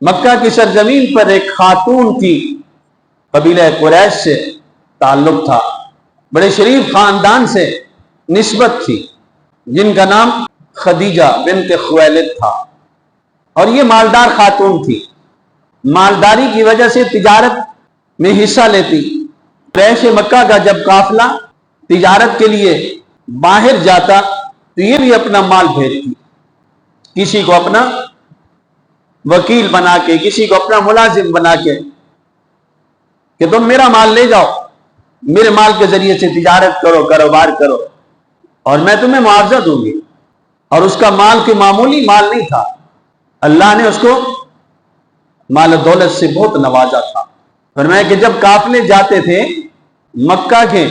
مکہ کی سرزمین پر ایک خاتون تھی، قبیلہ قریش سے تعلق تھا، بڑے شریف خاندان سے نسبت تھی، جن کا نام خدیجہ بنت خویلد تھا، اور یہ مالدار خاتون تھی۔ مالداری کی وجہ سے تجارت میں حصہ لیتی۔ قریش مکہ کا جب قافلہ تجارت کے لیے باہر جاتا تو یہ بھی اپنا مال بھیجتی، کسی کو اپنا وکیل بنا کے، کسی کو اپنا ملازم بنا کے، کہ تم میرا مال لے جاؤ، میرے مال کے ذریعے سے تجارت کرو، کاروبار کرو، اور میں تمہیں معاوضہ دوں گی۔ اور اس کا مال کوئی معمولی مال نہیں تھا، اللہ نے اس کو مال و دولت سے بہت نوازا تھا۔ فرمایا کہ جب قافلے جاتے تھے، مکہ کے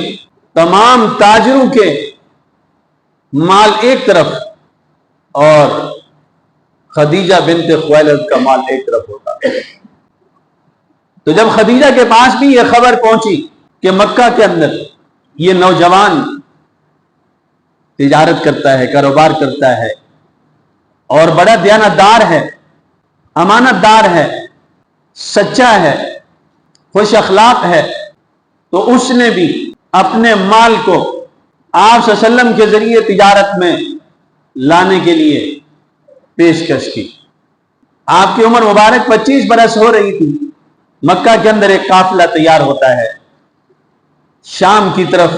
تمام تاجروں کے مال ایک طرف اور خدیجہ بنت خویلد کا مال ایک طرف ہوتا۔ تو جب خدیجہ کے پاس بھی یہ خبر پہنچی کہ مکہ کے اندر یہ نوجوان تجارت کرتا ہے، کاروبار کرتا ہے، اور بڑا دیانتدار ہے، امانت دار ہے، سچا ہے، خوش اخلاق ہے، تو اس نے بھی اپنے مال کو آپ صلی اللہ علیہ وسلم کے ذریعے تجارت میں لانے کے لیے پیشکش کی۔ آپ کی عمر مبارک 25 برس ہو رہی تھی۔ مکہ کے اندر ایک قافلہ تیار ہوتا ہے شام کی طرف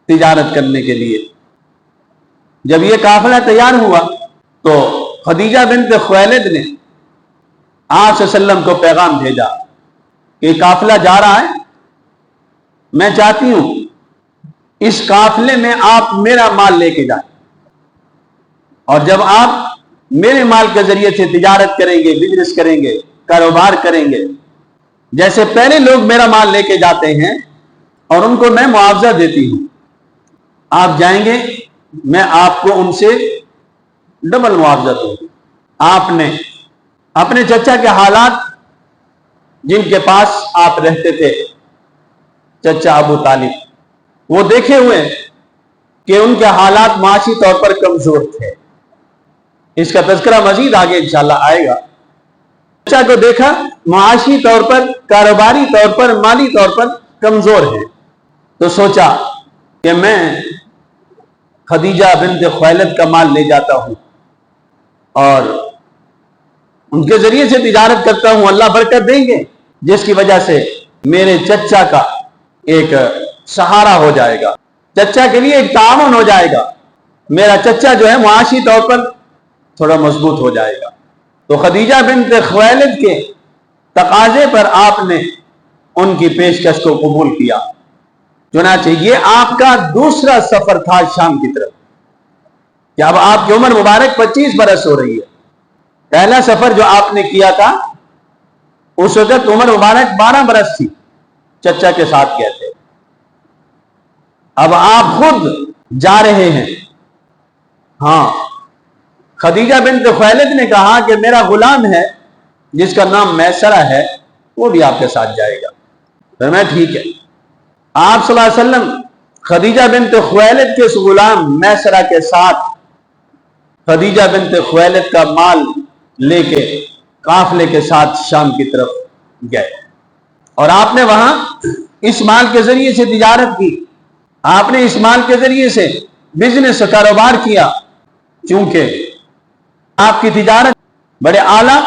تجارت کرنے کے لیے۔ جب یہ قافلہ تیار ہوا تو خدیجہ بنت خویلد نے آپ صلی اللہ علیہ وسلم کو پیغام بھیجا کہ قافلہ جا رہا ہے، میں چاہتی ہوں اس قافلے میں آپ میرا مال لے کے جائیں، اور جب آپ میرے مال کے ذریعے سے تجارت کریں گے، بزنس کریں گے، کاروبار کریں گے، جیسے پہلے لوگ میرا مال لے کے جاتے ہیں اور ان کو میں معاوضہ دیتی ہوں، آپ جائیں گے، میں آپ کو ان سے ڈبل معاوضہ دوں۔ آپ نے اپنے چچا کے حالات، جن کے پاس آپ رہتے تھے، چچا ابو طالب، وہ دیکھے ہوئے کہ ان کے حالات معاشی طور پر کمزور تھے۔ اس کا تذکرہ مزید آگے انشاءاللہ آئے گا۔ چچا کو دیکھا معاشی طور پر، کاروباری طور پر، مالی طور پر کمزور ہے، تو سوچا کہ میں خدیجہ بنت خویلد کا مال لے جاتا ہوں اور ان کے ذریعے سے تجارت کرتا ہوں، اللہ برکت دیں گے، جس کی وجہ سے میرے چچا کا ایک سہارا ہو جائے گا، چچا کے لیے ایک تعاون ہو جائے گا، میرا چچا جو ہے معاشی طور پر تھوڑا مضبوط ہو جائے گا۔ تو خدیجہ بنت خویلد کے تقاضے پر آپ نے ان کی پیشکش کو قبول کیا۔ چنانچہ یہ آپ کا دوسرا سفر تھا شام کی طرف، کہ اب آپ کی عمر مبارک 25 برس ہو رہی ہے۔ پہلا سفر جو آپ نے کیا تھا اس وقت عمر مبارک 12 برس تھی، چچا کے ساتھ گئے تھے۔ اب آپ خود جا رہے ہیں۔ ہاں، خدیجہ بنت خویلد نے کہا کہ میرا غلام ہے جس کا نام میسرہ ہے، وہ بھی آپ کے ساتھ جائے گا۔ پھر میں ٹھیک ہے۔ آپ صلی اللہ علیہ وسلم خدیجہ بنت خویلد کے اس غلام میسرہ کے ساتھ خدیجہ بنت خویلد کا مال لے کے قافلے کے ساتھ شام کی طرف گئے، اور آپ نے وہاں اس مال کے ذریعے سے تجارت کی، آپ نے اس مال کے ذریعے سے بزنس کاروبار کیا، چونکہ آپ کی تجارت بڑے اعلیٰ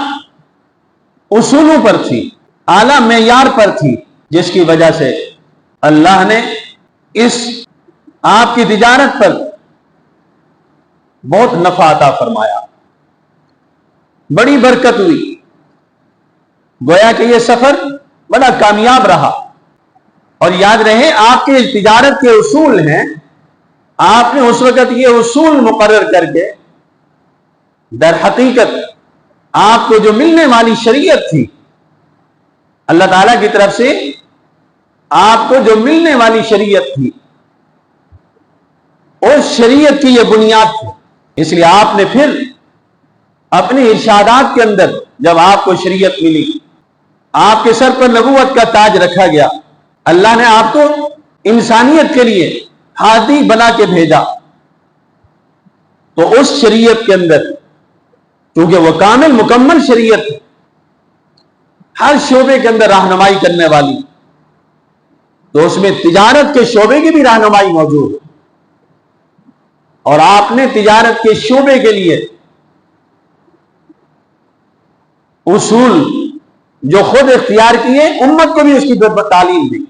اصولوں پر تھی، اعلیٰ معیار پر تھی، جس کی وجہ سے اللہ نے اس آپ کی تجارت پر بہت نفع عطا فرمایا، بڑی برکت ہوئی، گویا کہ یہ سفر بڑا کامیاب رہا۔ اور یاد رہے آپ کے تجارت کے اصول ہیں، آپ نے اس وقت یہ اصول مقرر کر کے، در حقیقت آپ کو جو ملنے والی شریعت تھی اللہ تعالیٰ کی طرف سے، آپ کو جو ملنے والی شریعت تھی اس شریعت کی یہ بنیاد تھی۔ اس لیے آپ نے پھر اپنے ارشادات کے اندر جب آپ کو شریعت ملی، آپ کے سر پر نبوت کا تاج رکھا گیا، اللہ نے آپ کو انسانیت کے لیے ہادی بنا کے بھیجا، تو اس شریعت کے اندر، کیونکہ وہ کامل مکمل شریعت ہے، ہر شعبے کے اندر رہنمائی کرنے والی، تو اس میں تجارت کے شعبے کی بھی رہنمائی موجود ہے، اور آپ نے تجارت کے شعبے کے لیے اصول جو خود اختیار کیے، امت کو بھی اس کی تعلیم دی۔